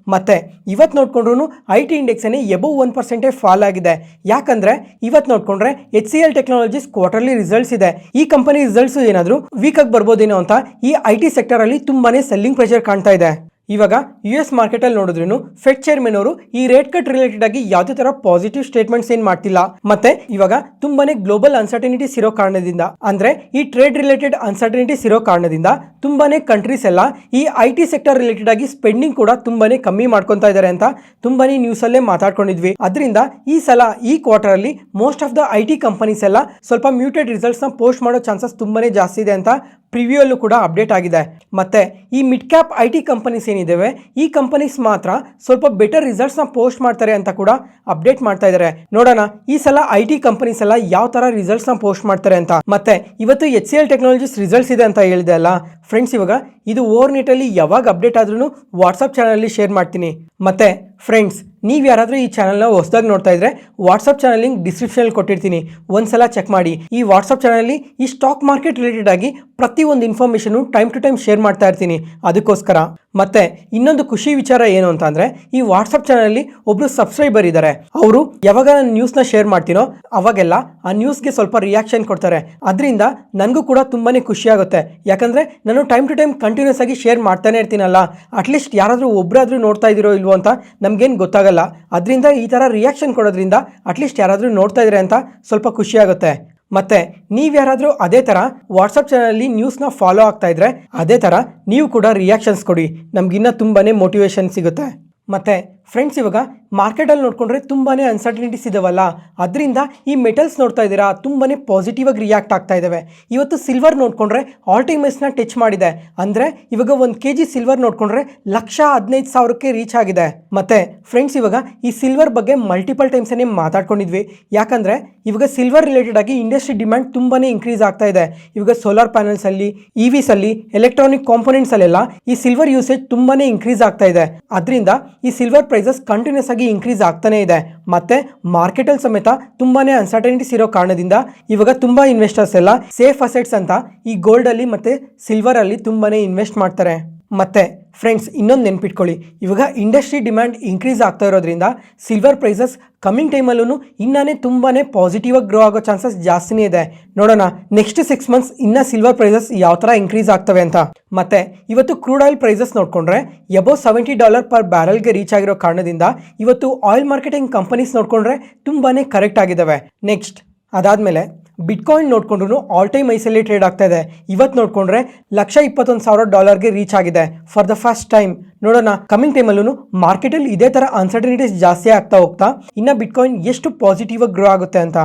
ಮತ್ತೆ ಇವತ್ತು ನೋಡ್ಕೊಂಡ್ರು IT ಇಂಡೆಕ್ಸ್ ಎಬವ್ 1% ಫಾಲ್ ಆಗಿದೆ. ಯಾಕಂದ್ರೆ ಇವತ್ತು ನೋಡ್ಕೊಂಡ್ರೆ HCL ಟೆಕ್ನಾಲಜೀಸ್ ಕ್ವಾರ್ಟರ್ಲಿ ರಿಸಲ್ಟ್ಸ್ ಇದೆ. ಈ ಕಂಪನಿ ರಿಸಲ್ಟ್ಸ್ ಏನಾದರೂ ವೀಕ್ ಆಗಿ ಬರ್ಬೋದೇನೋ ಅಂತ ಈ IT ಸೆಕ್ಟರ್ ಅಲ್ಲಿ ತುಂಬಾನೇ ಸೆಲ್ಲಿಂಗ್ ಪ್ರೆಷರ್ ಕಾಣ್ತಾ ಇದೆ. ಇವಾಗ US ಮಾರ್ಕೆಟಲ್ಲಿ ನೋಡಿದ್ರೂ ಫೆಡ್ ಚೇರ್ಮನ್ ಅವರು ಈ ರೇಟ್ ಕಟ್ ರಿಲೇಟೆಡ್ ಆಗಿ ಯಾವುದೇ ತರ ಪಾಸಿಟಿವ್ ಸ್ಟೇಟ್ಮೆಂಟ್ಸ್ ಏನು ಮಾಡ್ತಿಲ್ಲ. ಮತ್ತೆ ಇವಾಗ ತುಂಬಾನೇ ಗ್ಲೋಬಲ್ ಅನ್ಸರ್ಟನಿಟೀಸ್ ಇರೋ ಕಾರಣದಿಂದ, ಅಂದ್ರೆ ಈ ಟ್ರೇಡ್ ರಿಲೇಟೆಡ್ ಅನ್ಸರ್ಟನಿಟೀಸ್ ಇರೋ ಕಾರಣದಿಂದ ತುಂಬಾನೇ ಕಂಟ್ರೀಸ್ ಎಲ್ಲ ಈ IT ಸೆಕ್ಟರ್ ರಿಲೇಟೆಡ್ ಆಗಿ ಸ್ಪೆಂಡಿಂಗ್ ಕೂಡ ತುಂಬಾನೇ ಕಮ್ಮಿ ಮಾಡ್ಕೊಂತಾ ಇದ್ದಾರೆ ಅಂತ ತುಂಬಾನೇ ನ್ಯೂಸ್ ಅಲ್ಲೇ ಮಾತಾಡ್ಕೊಂಡಿದ್ವಿ. ಅದರಿಂದ ಈ ಸಲ ಈ ಕ್ವಾರ್ಟರ್ ಅಲ್ಲಿ most of the IT companies ಎಲ್ಲ ಸ್ವಲ್ಪ ಮ್ಯೂಟೆಡ್ ರಿಸಲ್ಟ್ಸ್ ನ ಪೋಸ್ಟ್ ಮಾಡೋ ಚಾನ್ಸಸ್ ತುಂಬಾನೇ ಜಾಸ್ತಿ ಇದೆ ಅಂತ ಪ್ರಿವ್ಯೂ ಅಲ್ಲೂ ಕೂಡ ಅಪ್ಡೇಟ್ ಆಗಿದೆ. ಮತ್ತೆ ಈ ಮಿಡ್ ಕ್ಯಾಪ್ IT ಕಂಪನೀಸ್ ಏನಿದಾವೆ ಈ ಕಂಪನೀಸ್ ಮಾತ್ರ ಸ್ವಲ್ಪ ಬೆಟರ್ ರಿಸಲ್ಟ್ಸ್ನ ಪೋಸ್ಟ್ ಮಾಡ್ತಾರೆ ಅಂತ ಕೂಡ ಅಪ್ಡೇಟ್ ಮಾಡ್ತಾ ಇದ್ದಾರೆ. ನೋಡೋಣ ಈ ಸಲ IT ಕಂಪನೀಸ್ ಎಲ್ಲ ಯಾವ ತರ ರಿಸಲ್ಟ್ಸ್ನ ಪೋಸ್ಟ್ ಮಾಡ್ತಾರೆ ಅಂತ. ಮತ್ತೆ ಇವತ್ತು HCL ಟೆಕ್ನಾಲಜೀಸ್ ರಿಸಲ್ಟ್ಸ್ ಇದೆ ಅಂತ ಹೇಳಿದೆ ಅಲ್ಲ ಫ್ರೆಂಡ್ಸ್, ಇವಾಗ ಇದು ಓವರ್ ನೆಟಲ್ಲಿ ಯಾವಾಗ ಅಪ್ಡೇಟ್ ಆದ್ರೂ ವಾಟ್ಸಪ್ ಚಾನಲಲ್ಲಿ ಶೇರ್ ಮಾಡ್ತೀನಿ. ಮತ್ತೆ ಫ್ರೆಂಡ್ಸ್, ನೀವು ಯಾರಾದರೂ ಈ ಚಾನಲ್ನ ಹೊಸದಾಗಿ ನೋಡ್ತಾ ಇದ್ರೆ ವಾಟ್ಸಪ್ ಚಾನಲ್ ಲಿಂಕ್ ಡಿಸ್ಕ್ರಿಪ್ಷನಲ್ಲಿ ಕೊಟ್ಟಿರ್ತೀನಿ, ಒಂದ್ಸಲ ಚೆಕ್ ಮಾಡಿ. ಈ ವಾಟ್ಸಪ್ ಚಾನಲಲ್ಲಿ ಈ ಸ್ಟಾಕ್ ಮಾರ್ಕೆಟ್ ರಿಲೇಟೆಡ್ ಆಗಿ ಪ್ರತಿಯೊಂದು information time to time share ಮಾಡ್ತಾ ಇರ್ತೀನಿ, ಅದಕ್ಕೋಸ್ಕರ. ಮತ್ತೆ ಇನ್ನೊಂದು ಖುಷಿ ವಿಚಾರ ಏನು ಅಂತ ಅಂದ್ರೆ, ಈ ವಾಟ್ಸಪ್ ಚಾನಲಲ್ಲಿ ಒಬ್ರು ಸಬ್ಸ್ಕ್ರೈಬರ್ ಇದ್ದಾರೆ. ಅವರು ಯಾವಾಗ ನಾನು ನ್ಯೂಸ್ನ ಶೇರ್ ಮಾಡ್ತೀನೋ ಅವಾಗೆಲ್ಲ ಆ ನ್ಯೂಸ್ಗೆ ಸ್ವಲ್ಪ ರಿಯಾಕ್ಷನ್ ಕೊಡ್ತಾರೆ. ಅದರಿಂದ ನನಗೂ ಕೂಡ ತುಂಬಾನೇ ಖುಷಿ ಆಗುತ್ತೆ. ಯಾಕಂದ್ರೆ ನಾನು ಟೈಮ್ ಟು ಟೈಮ್ ಕಂಟಿನ್ಯೂಸ್ ಆಗಿ ಶೇರ್ ಮಾಡ್ತಾನೆ ಇರ್ತೀನಲ್ಲ, ಅಟ್ಲೀಸ್ಟ್ ಯಾರಾದರೂ ಒಬ್ಬರಾದ್ರೂ ನೋಡ್ತಾ ಇದ್ದೀರೋ ಇಲ್ವೋ ಅಂತ ನಮ್ಗೇನು ಗೊತ್ತಾಗಲ್ಲ. ಅದರಿಂದ ಈ ಥರ ರಿಯಾಕ್ಷನ್ ಕೊಡೋದ್ರಿಂದ ಅಟ್ಲೀಸ್ಟ್ ಯಾರಾದರೂ ನೋಡ್ತಾ ಇದ್ದಾರೆ ಅಂತ ಸ್ವಲ್ಪ ಖುಷಿ ಆಗುತ್ತೆ. ಮತ್ತೆ ನೀವು ಯಾರಾದರೂ ಅದೇ ಥರ ವಾಟ್ಸಪ್ ಚಾನಲಲ್ಲಿ ನ್ಯೂಸ್ನ ಫಾಲೋ ಆಗ್ತಾ ಇದ್ರೆ ಅದೇ ಥರ ನೀವು ಕೂಡ ರಿಯಾಕ್ಷನ್ಸ್ ಕೊಡಿ, ನಮಗಿನ್ನ ತುಂಬಾನೇ ಮೋಟಿವೇಶನ್ ಸಿಗುತ್ತೆ. ಮತ್ತೆ ಫ್ರೆಂಡ್ಸ್, ಇವಾಗ ಮಾರ್ಕೆಟಲ್ಲಿ ನೋಡ್ಕೊಂಡ್ರೆ ತುಂಬಾನೇ ಅನ್ಸರ್ಟನಿಟೀಸ್ ಇದಾವಲ್ಲ, ಅದರಿಂದ ಈ ಮೆಟಲ್ಸ್ ನೋಡ್ತಾ ಇದ್ದೀರಾ ತುಂಬಾನೇ ಪಾಸಿಟಿವ್ ಆಗಿ ರಿಯಾಕ್ಟ್ ಆಗ್ತಾ ಇದ್ದಾವೆ. ಇವತ್ತು ಸಿಲ್ವರ್ ನೋಡ್ಕೊಂಡ್ರೆ ಆಲ್ ಟೈಮ್ ಹೈಸ್ನ ಟಚ್ ಮಾಡಿದೆ. ಅಂದರೆ ಇವಾಗ 1 kg ಸಿಲ್ವರ್ ನೋಡ್ಕೊಂಡ್ರೆ 1,15,000ಕ್ಕೆ ರೀಚ್ ಆಗಿದೆ. ಮತ್ತೆ ಫ್ರೆಂಡ್ಸ್, ಇವಾಗ ಈ ಸಿಲ್ವರ್ ಬಗ್ಗೆ ಮಲ್ಟಿಪಲ್ ಟೈಮ್ಸೇ ಮಾತಾಡ್ಕೊಂಡಿದ್ವಿ. ಯಾಕಂದರೆ ಇವಾಗ ಸಿಲ್ವರ್ ರಿಲೇಟೆಡ್ ಆಗಿ ಇಂಡಸ್ಟ್ರಿ ಡಿಮ್ಯಾಂಡ್ ತುಂಬಾನೇ ಇನ್ಕ್ರೀಸ್ ಆಗ್ತಾ ಇದೆ. ಇವಾಗ ಸೋಲಾರ್ ಪ್ಯಾನಲ್ಸ್ ಅಲ್ಲಿ, EVs ಅಲ್ಲಿ, ಎಲೆಕ್ಟ್ರಾನಿಕ್ ಕಾಂಪೋನೆಂಟ್ಸ್ ಅಲ್ಲೆಲ್ಲ ಈ ಸಿಲ್ವರ್ ಯೂಸೇಜ್ ತುಂಬಾನೇ ಇನ್ಕ್ರೀಸ್ ಆಗ್ತಾ ಇದೆ. ಅದರಿಂದ ಈ ಸಿಲ್ವರ್ ಪ್ರೈಸಸ್ ಕಂಟಿನ್ಯೂಸ್ ಆಗಿ ಇನ್ಕ್ರೀಸ್ ಆಗ್ತಾನೆ ಇದೆ. ಮತ್ತೆ ಮಾರ್ಕೆಟ್ ಅಲ್ಲಿ ಸಮೇತ ತುಂಬಾನೇ ಅನ್ಸರ್ಟನಿಟೀಸ್ ಇರೋ ಕಾರಣದಿಂದ ಇವಾಗ ತುಂಬಾ ಇನ್ವೆಸ್ಟರ್ಸ್ ಎಲ್ಲ ಸೇಫ್ ಅಸೆಟ್ಸ್ ಅಂತ ಈ ಗೋಲ್ಡ್ ಅಲ್ಲಿ ಮತ್ತೆ ಸಿಲ್ವರ್ ಅಲ್ಲಿ ತುಂಬಾನೇ ಇನ್ವೆಸ್ಟ್ ಮಾಡ್ತಾರೆ. ಮತ್ತೆ ಫ್ರೆಂಡ್ಸ್, ಇನ್ನೊಂದು ನೆನ್ಪಿಟ್ಕೊಳ್ಳಿ, ಇವಾಗ ಇಂಡಸ್ಟ್ರಿ ಡಿಮ್ಯಾಂಡ್ ಇನ್ಕ್ರೀಸ್ ಆಗ್ತಾ ಇರೋದ್ರಿಂದ ಸಿಲ್ವರ್ ಪ್ರೈಸಸ್ ಕಮಿಂಗ್ ಟೈಮಲ್ಲೂ ಇನ್ನೇ ತುಂಬಾನೇ ಪಾಸಿಟಿವ್ ಆಗಿ ಗ್ರೋ ಆಗೋ ಚಾನ್ಸಸ್ ಜಾಸ್ತಿನೇ ಇದೆ. ನೋಡೋಣ ನೆಕ್ಸ್ಟ್ 6 ಮಂತ್ಸ್ ಇನ್ನ ಸಿಲ್ವರ್ ಪ್ರೈಸಸ್ ಯಾವ ಥರ ಇನ್ಕ್ರೀಸ್ ಆಗ್ತವೆ ಅಂತ. ಮತ್ತೆ ಇವತ್ತು ಕ್ರೂಡ್ ಆಯಿಲ್ ಪ್ರೈಸಸ್ ನೋಡ್ಕೊಂಡ್ರೆ ಅಬೌವ್ $70 per ಬ್ಯಾರಲ್ಗೆ ರೀಚ್ ಆಗಿರೋ ಕಾರಣದಿಂದ ಇವತ್ತು ಆಯಿಲ್ ಮಾರ್ಕೆಟಿಂಗ್ ಕಂಪನೀಸ್ ನೋಡ್ಕೊಂಡ್ರೆ ತುಂಬಾನೇ ಕರೆಕ್ಟ್ ಆಗಿದ್ದಾವೆ. ನೆಕ್ಸ್ಟ್ ಅದಾದ್ಮೇಲೆ ಬಿಟ್ಕಾಯಿನ್ ನೋಡ್ಕೊಂಡ್ರು ಆಲ್ ಟೈಮ್ ಹೈಸಲ್ಲಿ ಟ್ರೇಡ್ ಆಗ್ತಾ ಇದೆ. ಇವತ್ತು ನೋಡ್ಕೊಂಡ್ರೆ $121,000ಗೆ ರೀಚ್ ಆಗಿದೆ ಫಾರ್ ದ ಫಸ್ಟ್ ಟೈಮ್. ನೋಡೋಣ ಕಮಿಂಗ್ ಟೈಮಲ್ಲೂ ಮಾರ್ಕೆಟಲ್ಲಿ ಇದೇ ಥರ ಅನ್ಸರ್ಟನಿಟೀಸ್ ಜಾಸ್ತಿ ಆಗ್ತಾ ಹೋಗ್ತಾ ಇನ್ನು ಬಿಟ್ಕಾಯಿನ್ ಎಷ್ಟು ಪಾಸಿಟಿವ್ ಆಗಿ ಗ್ರೋ ಆಗುತ್ತೆ ಅಂತ.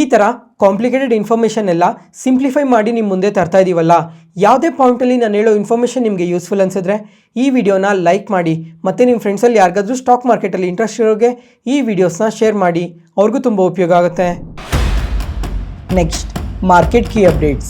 ಈ ಥರ ಕಾಂಪ್ಲಿಕೇಟೆಡ್ ಇನ್ಫಾರ್ಮೇಷನ್ ಎಲ್ಲ ಸಿಂಪ್ಲಿಫೈ ಮಾಡಿ ನಿಮ್ಮ ಮುಂದೆ ತರ್ತಾ ಇದೀವಲ್ಲ. ಯಾವುದೇ ಪಾಯಿಂಟಲ್ಲಿ ನಾನು ಹೇಳೋ ಇನ್ಫಾರ್ಮೇಷನ್ ನಿಮಗೆ ಯೂಸ್ಫುಲ್ ಅನ್ಸಿದ್ರೆ ಈ ವಿಡಿಯೋನ ಲೈಕ್ ಮಾಡಿ. ಮತ್ತು ನಿಮ್ಮ ಫ್ರೆಂಡ್ಸಲ್ಲಿ ಯಾರಿಗಾದ್ರೂ ಸ್ಟಾಕ್ ಮಾರ್ಕೆಟಲ್ಲಿ ಇಂಟ್ರೆಸ್ಟ್ ಇರೋರಿಗೆ ಈ ವಿಡಿಯೋಸ್ನ ಶೇರ್ ಮಾಡಿ, ಅವ್ರಿಗೂ ತುಂಬ ಉಪಯೋಗ ಆಗುತ್ತೆ. Next market key updates.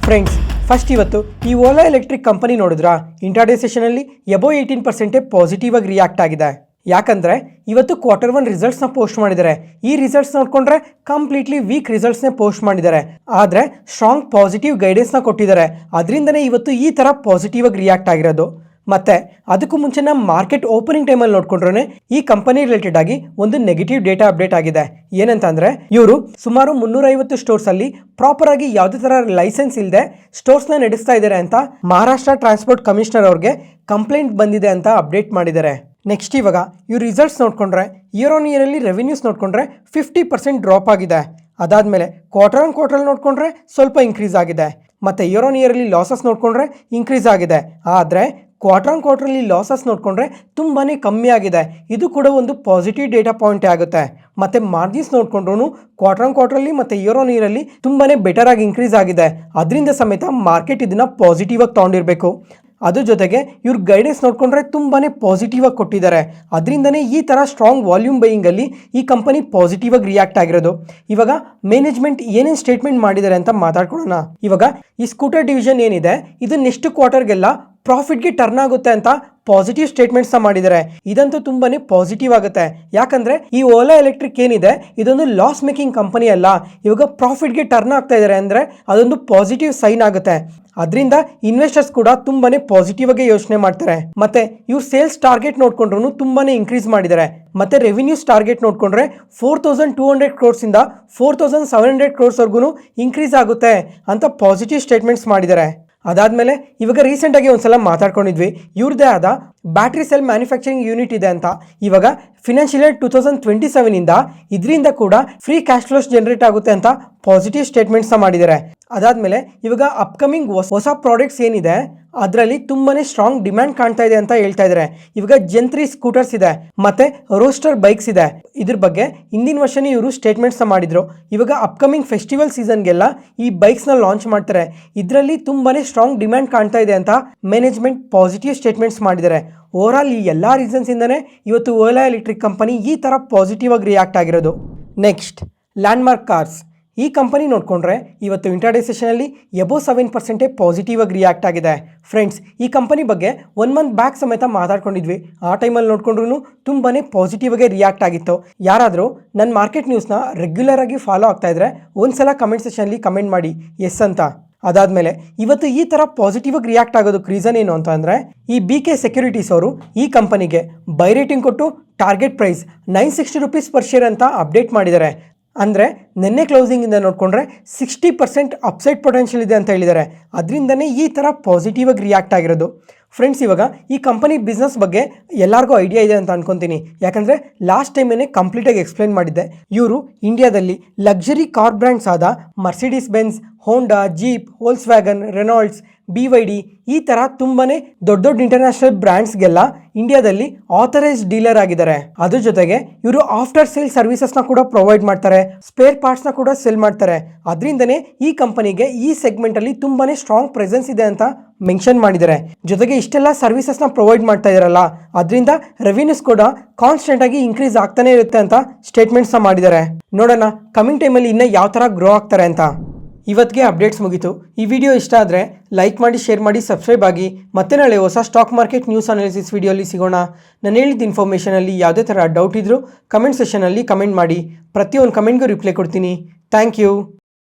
Friends, first ಇವತ್ತು ಈ ಓಲಾ ಎಲೆಕ್ಟ್ರಿಕ್ ಕಂಪನಿ ನೋಡಿದ್ರಾ, ಇಂಟ್ರಾಡೇ ಸೆಷನಲ್ಲಿ ಅಬೌವ್ 18% ಪಾಸಿಟಿವ್ ಆಗಿ ರಿಯಾಕ್ಟ್ ಆಗಿದೆ. ಯಾಕಂದರೆ ಇವತ್ತು Q1 ರಿಸಲ್ಟ್ಸ್ನ ಪೋಸ್ಟ್ ಮಾಡಿದ್ದಾರೆ. ಈ ರಿಸಲ್ಟ್ಸ್ ನೋಡ್ಕೊಂಡ್ರೆ ಕಂಪ್ಲೀಟ್ಲಿ ವೀಕ್ ರಿಸಲ್ಟ್ಸ್ನೇ ಪೋಸ್ಟ್ ಮಾಡಿದ್ದಾರೆ, ಆದರೆ ಸ್ಟ್ರಾಂಗ್ ಪಾಸಿಟಿವ್ ಗೈಡೆನ್ಸ್ನ ಕೊಟ್ಟಿದ್ದಾರೆ. ಅದರಿಂದನೇ ಇವತ್ತು ಈ ಥರ ಪಾಸಿಟಿವ್ ಆಗಿ ರಿಯಾಕ್ಟ್ ಆಗಿರೋದು. ಮತ್ತೆ ಅದಕ್ಕೂ ಮುಂಚೆ ನಮ್ಮ ಮಾರ್ಕೆಟ್ ಓಪನಿಂಗ್ ಟೈಮಲ್ಲಿ ನೋಡ್ಕೊಂಡ್ರೆ ಈ ಕಂಪನಿ ರಿಲೇಟೆಡ್ ಆಗಿ ಒಂದು ನೆಗೆಟಿವ್ ಡೇಟಾ ಅಪ್ಡೇಟ್ ಆಗಿದೆ. ಏನಂತ ಅಂದ್ರೆ, ಇವರು ಸುಮಾರು 350 ಸ್ಟೋರ್ಸ್ ಅಲ್ಲಿ ಪ್ರಾಪರ್ ಆಗಿ ಯಾವುದೇ ತರ ಲೈಸೆನ್ಸ್ ಇಲ್ಲದೆ ಸ್ಟೋರ್ಸ್ನ ನಡೆಸ್ತಾ ಇದ್ದಾರೆ ಅಂತ ಮಹಾರಾಷ್ಟ್ರ ಟ್ರಾನ್ಸ್ಪೋರ್ಟ್ ಕಮಿಷನರ್ ಅವ್ರಿಗೆ ಕಂಪ್ಲೇಂಟ್ ಬಂದಿದೆ ಅಂತ ಅಪ್ಡೇಟ್ ಮಾಡಿದ್ದಾರೆ. ನೆಕ್ಸ್ಟ್ ಇವಾಗ ಇವ್ರ ರಿಸಲ್ಟ್ಸ್ ನೋಡ್ಕೊಂಡ್ರೆ ಇಯರ್ ಆನ್ ಇಯರ್ ಅಲ್ಲಿ ರೆವೆನ್ಯೂಸ್ ನೋಡ್ಕೊಂಡ್ರೆ 50% ಡ್ರಾಪ್ ಆಗಿದೆ. ಅದಾದ್ಮೇಲೆ ಕ್ವಾರ್ಟರ್ ನೋಡ್ಕೊಂಡ್ರೆ ಸ್ವಲ್ಪ ಇನ್ಕ್ರೀಸ್ ಆಗಿದೆ. ಮತ್ತೆ ಇಯರ್ ಆನ್ ಇಯರ್ ಅಲ್ಲಿ ಲಾಸಸ್ ನೋಡ್ಕೊಂಡ್ರೆ ಇನ್ಕ್ರೀಸ್ ಆಗಿದೆ. ಆದರೆ ಕ್ವಾರ್ಟರ್ಲಿ ಲಾಸಸ್ ನೋಡ್ಕೊಂಡ್ರೆ ತುಂಬಾನೇ ಕಮ್ಮಿ ಆಗಿದೆ. ಇದು ಕೂಡ ಒಂದು ಪಾಸಿಟಿವ್ ಡೇಟಾ ಪಾಯಿಂಟ್ ಆಗುತ್ತೆ. ಮತ್ತೆ ಮಾರ್ಜಿನ್ಸ್ ನೋಡ್ಕೊಂಡ್ರು ಕ್ವಾರ್ಟರ್ಲಿ ಮತ್ತೆ ಇಯರ್ ಆನ್ ಇಯರ್ ಅಲ್ಲಿ ತುಂಬಾನೇ ಬೆಟರ್ ಆಗಿ ಇನ್ಕ್ರೀಸ್ ಆಗಿದೆ. ಅದರಿಂದ ಸಮೇತ ಮಾರ್ಕೆಟ್ ಇದನ್ನ ಪಾಸಿಟಿವ್ ಆಗಿ ತಗೊಂಡಿರ್ಬೇಕು. ಅದ್ರ ಜೊತೆಗೆ ಇವ್ರ ಗೈಡೆನ್ಸ್ ನೋಡ್ಕೊಂಡ್ರೆ ತುಂಬಾನೇ ಪಾಸಿಟಿವ್ ಆಗಿ ಕೊಟ್ಟಿದ್ದಾರೆ. ಅದರಿಂದನೇ ಈ ತರ ಸ್ಟ್ರಾಂಗ್ ವಾಲ್ಯೂಮ್ ಬೈಯಿಂಗ್ ಅಲ್ಲಿ ಈ ಕಂಪನಿ ಪಾಸಿಟಿವ್ ಆಗಿ ರಿಯಾಕ್ಟ್ ಆಗಿರೋದು. ಇವಾಗ ಮ್ಯಾನೇಜ್ಮೆಂಟ್ ಏನೇನು ಸ್ಟೇಟ್ಮೆಂಟ್ ಮಾಡಿದ್ದಾರೆ ಅಂತ ಮಾತಾಡ್ಕೊಳ್ಳೋಣ. ಇವಾಗ ಈ ಸ್ಕೂಟರ್ ಡಿವಿಷನ್ ಏನಿದೆ ಇದು ನೆಕ್ಸ್ಟ್ ಕ್ವಾರ್ಟರ್ಗೆಲ್ಲ ಪ್ರಾಫಿಟ್ಗೆ ಟರ್ನ್ ಆಗುತ್ತೆ ಅಂತ ಪಾಸಿಟಿವ್ ಸ್ಟೇಟ್ಮೆಂಟ್ಸ್ ಮಾಡಿದ್ದಾರೆ. ಇದಂತೂ ತುಂಬಾನೇ ಪಾಸಿಟಿವ್ ಆಗುತ್ತೆ. ಯಾಕಂದ್ರೆ ಈ ಓಲಾ ಎಲೆಕ್ಟ್ರಿಕ್ ಏನಿದೆ ಇದೊಂದು ಲಾಸ್ ಮೇಕಿಂಗ್ ಕಂಪನಿ ಅಲ್ಲ, ಇವಾಗ ಪ್ರಾಫಿಟ್ಗೆ ಟರ್ನ್ ಆಗ್ತಾ ಇದ್ದಾರೆ ಅಂದ್ರೆ ಅದೊಂದು ಪಾಸಿಟಿವ್ ಸೈನ್ ಆಗುತ್ತೆ. ಅದರಿಂದ ಇನ್ವೆಸ್ಟರ್ಸ್ ಕೂಡ ತುಂಬಾನೇ ಪಾಸಿಟಿವ್ ಆಗಿ ಯೋಚನೆ ಮಾಡ್ತಾರೆ. ಮತ್ತೆ ಇವ್ರ ಸೇಲ್ಸ್ ಟಾರ್ಗೆಟ್ ನೋಡ್ಕೊಂಡ್ರು ತುಂಬಾನೇ ಇನ್ಕ್ರೀಸ್ ಮಾಡಿದ್ದಾರೆ. ಮತ್ತೆ ರೆವಿನ್ಯೂಸ್ ಟಾರ್ಗೆಟ್ ನೋಡ್ಕೊಂಡ್ರೆ 4,200 crores ಇಂದ 4,700 crores ವರ್ಗು ಇನ್ಕ್ರೀಸ್ ಆಗುತ್ತೆ ಅಂತ ಪಾಸಿಟಿವ್ ಸ್ಟೇಟ್ಮೆಂಟ್ಸ್ ಮಾಡಿದ್ದಾರೆ. ಅದಾದ್ಮೇಲೆ ಇವಾಗ ರೀಸೆಂಟ್ ಆಗಿ ಒಂದ್ಸಲ ಮಾತಾಡ್ಕೊಂಡಿದ್ವಿ, ಇವ್ರದೇ ಆದ ಬ್ಯಾಟ್ರಿ ಸೆಲ್ ಮ್ಯಾನುಫ್ಯಾಕ್ಚರಿಂಗ್ ಯೂನಿಟ್ ಇದೆ ಅಂತ. ಇವಾಗ ಫಿನಾನ್ಷಿಯಲ್ ಇಯರ್ 2027 ಇದರಿಂದ ಕೂಡ ಫ್ರೀ ಕ್ಯಾಶ್ ಫ್ಲೋಸ್ ಜನರೇಟ್ ಆಗುತ್ತೆ ಅಂತ ಪಾಸಿಟಿವ್ ಸ್ಟೇಟ್ಮೆಂಟ್ಸ್ ಮಾಡಿದ್ದಾರೆ. ಅದಾದ್ಮೇಲೆ ಇವಾಗ ಅಪ್ಕಮಿಂಗ್ ಹೊಸ ಪ್ರಾಡಕ್ಟ್ಸ್ ಏನಿದೆ ಅದರಲ್ಲಿ ತುಂಬಾನೇ ಸ್ಟ್ರಾಂಗ್ ಡಿಮ್ಯಾಂಡ್ ಕಾಣ್ತಾ ಇದೆ ಅಂತ ಹೇಳ್ತಾ ಇದ್ದಾರೆ. ಇವಾಗ ಜೆನ್3 ಸ್ಕೂಟರ್ಸ್ ಇದೆ, ಮತ್ತೆ ರೋಸ್ಟರ್ ಬೈಕ್ಸ್ ಇದೆ. ಇದ್ರ ಬಗ್ಗೆ ಹಿಂದಿನ ವರ್ಷನೇ ಇವರು ಸ್ಟೇಟ್ಮೆಂಟ್ಸ್ ಮಾಡಿದ್ರು. ಇವಾಗ ಅಪ್ಕಮಿಂಗ್ ಫೆಸ್ಟಿವಲ್ ಸೀಸನ್ಗೆಲ್ಲ ಈ ಬೈಕ್ಸ್ ನ ಲಾಂಚ್ ಮಾಡ್ತಾರೆ. ಇದರಲ್ಲಿ ತುಂಬಾನೇ ಸ್ಟ್ರಾಂಗ್ ಡಿಮ್ಯಾಂಡ್ ಕಾಣ್ತಾ ಇದೆ ಅಂತ ಮ್ಯಾನೇಜ್ಮೆಂಟ್ ಪಾಸಿಟಿವ್ ಸ್ಟೇಟ್ಮೆಂಟ್ಸ್ ಮಾಡಿದ್ದಾರೆ. ಓವರ್ ಆಲ್ ಈ ಎಲ್ಲಾ ರೀಸನ್ಸ್ ಇಂದಾನೆ ಇವತ್ತು ಓಲಾ ಎಲೆಕ್ಟ್ರಿಕ್ ಕಂಪನಿ ಈ ತರ ಪಾಸಿಟಿವ್ ಆಗಿ ರಿಯಾಕ್ಟ್ ಆಗಿರೋದು. Next, landmark cars. ಈ ಕಂಪನಿ ನೋಡಿಕೊಂಡ್ರೆ ಇವತ್ತು ಇಂಟರ್ಡೇ ಸೆಷನಲ್ಲಿ ಎಬೋ 7% ಪಾಸಿಟಿವ್ ಆಗಿ ರಿಯಾಕ್ಟ್ ಆಗಿದೆ. ಫ್ರೆಂಡ್ಸ್, ಈ ಕಂಪನಿ ಬಗ್ಗೆ 1 ಮಂತ್ ಬ್ಯಾಕ್ ಸಮೇತ ಮಾತಾಡ್ಕೊಂಡಿದ್ವಿ. ಆ ಟೈಮಲ್ಲಿ ನೋಡ್ಕೊಂಡ್ರು ತುಂಬಾ ಪಾಸಿಟಿವ್ ಆಗಿ ರಿಯಾಕ್ಟ್ ಆಗಿತ್ತು. ಯಾರಾದರೂ ನನ್ನ ಮಾರ್ಕೆಟ್ ನ್ಯೂಸ್ನ ರೆಗ್ಯುಲರ್ ಆಗಿ ಫಾಲೋ ಆಗ್ತಾ ಇದ್ರೆ ಒಂದ್ಸಲ ಕಮೆಂಟ್ ಸೆಷನ್ಲಿ ಕಮೆಂಟ್ ಮಾಡಿ ಎಸ್ ಅಂತ. ಅದಾದಮೇಲೆ ಇವತ್ತು ಈ ಥರ ಪಾಸಿಟಿವ್ ಆಗಿ ರಿಯಾಕ್ಟ್ ಆಗೋದಕ್ಕೆ ರೀಸನ್ ಏನು ಅಂತ ಅಂದರೆ, ಈ BK ಸೆಕ್ಯೂರಿಟೀಸ್ ಅವರು ಈ ಕಂಪನಿಗೆ ಬೈ ರೇಟಿಂಗ್ ಕೊಟ್ಟು target price 960 rupees per share ಅಂತ ಅಪ್ಡೇಟ್ ಮಾಡಿದ್ದಾರೆ. ಅಂದರೆ ನಿನ್ನೆ ಕ್ಲೋಸಿಂಗಿಂದ ನೋಡಿಕೊಂಡ್ರೆ 60% ಅಪ್ಸೈಡ್ ಪೊಟೆನ್ಷಿಯಲ್ ಇದೆ ಅಂತ ಹೇಳಿದ್ದಾರೆ. ಅದರಿಂದನೇ ಈ ಥರ ಪಾಸಿಟಿವ್ ಆಗಿ ರಿಯಾಕ್ಟ್ ಆಗಿರೋದು. ಫ್ರೆಂಡ್ಸ್, ಇವಾಗ ಈ ಕಂಪನಿ ಬಿಸ್ನೆಸ್ ಬಗ್ಗೆ ಎಲ್ಲರಿಗೂ ಐಡಿಯಾ ಇದೆ ಅಂತ ಅನ್ಕೊತೀನಿ. ಯಾಕಂದರೆ ಲಾಸ್ಟ್ ಟೈಮೇನೆ ಕಂಪ್ಲೀಟಾಗಿ ಎಕ್ಸ್ಪ್ಲೈನ್ ಮಾಡಿದ್ದೆ. ಇವರು ಇಂಡಿಯಾದಲ್ಲಿ ಲಕ್ಸುರಿ ಕಾರ್ ಬ್ರ್ಯಾಂಡ್ಸ್ ಆದ ಮರ್ಸಿಡೀಸ್ ಬೆನ್ಸ್, ಹೋಂಡಾ, ಜೀಪ್, ವೋಲ್ಕ್ಸ್ವ್ಯಾಗನ್, ರೆನಾಲ್ಡ್ಸ್, BYD ಈ ಥರ ತುಂಬಾನೇ ದೊಡ್ಡ ದೊಡ್ಡ ಇಂಟರ್ನ್ಯಾಷನಲ್ ಬ್ರ್ಯಾಂಡ್ಸ್ಗೆಲ್ಲ ಇಂಡಿಯಾದಲ್ಲಿ ಆಥರೈಸ್ಡ್ ಡೀಲರ್ ಆಗಿದ್ದಾರೆ. ಅದ್ರ ಜೊತೆಗೆ ಇವರು ಆಫ್ಟರ್ ಸೇಲ್ ಸರ್ವಿಸಸ್ನ ಕೂಡ ಪ್ರೊವೈಡ್ ಮಾಡ್ತಾರೆ, ಸ್ಪೇರ್ ಪಾರ್ಟ್ಸ್ನ ಕೂಡ ಸೆಲ್ ಮಾಡ್ತಾರೆ. ಅದರಿಂದನೇ ಈ ಕಂಪನಿಗೆ ಈ ಸೆಗ್ಮೆಂಟಲ್ಲಿ ತುಂಬಾನೇ ಸ್ಟ್ರಾಂಗ್ ಪ್ರೆಸೆನ್ಸ್ ಇದೆ ಅಂತ ಮೆನ್ಷನ್ ಮಾಡಿದ್ದಾರೆ. ಜೊತೆಗೆ ಇಷ್ಟೆಲ್ಲ ಸರ್ವಿಸಸ್ನ ಪ್ರೊವೈಡ್ ಮಾಡ್ತಾ ಇದಾರಲ್ಲ, ಅದರಿಂದ ರೆವಿನ್ಯೂಸ್ ಕೂಡ ಕಾನ್ಸ್ಟೆಂಟ್ ಆಗಿ ಇನ್ಕ್ರೀಸ್ ಆಗ್ತಾನೆ ಇರುತ್ತೆ ಅಂತ ಸ್ಟೇಟ್ಮೆಂಟ್ಸ್ನ ಮಾಡಿದ್ದಾರೆ. ನೋಡೋಣ ಕಮಿಂಗ್ ಟೈಮಲ್ಲಿ ಇನ್ನೂ ಯಾವ ಥರ ಗ್ರೋ ಆಗ್ತಾರೆ ಅಂತ. ಇವತ್ತಿಗೆ ಅಪ್ಡೇಟ್ಸ್ ಮುಗೀತು. ಈ ವಿಡಿಯೋ ಇಷ್ಟ ಆದರೆ ಲೈಕ್ ಮಾಡಿ, ಶೇರ್ ಮಾಡಿ, ಸಬ್ಸ್ಕ್ರೈಬ್ ಆಗಿ. ಮತ್ತೆ ನಾಳೆ ಹೊಸ ಸ್ಟಾಕ್ ಮಾರ್ಕೆಟ್ ನ್ಯೂಸ್ ಅನಾಲಿಸಿಸ್ ವಿಡಿಯೋಲಿ ಸಿಗೋಣ. ನಾನು ಹೇಳಿದ ಇನ್ಫಾರ್ಮೇಷನಲ್ಲಿ ಯಾವುದೇ ಥರ ಡೌಟ್ ಇದ್ದರೂ ಕಮೆಂಟ್ ಸೆಷನಲ್ಲಿ ಕಮೆಂಟ್ ಮಾಡಿ. ಪ್ರತಿಯೊಂದು ಕಮೆಂಟ್ಗೂ ರಿಪ್ಲೈ ಕೊಡ್ತೀನಿ. Thank you.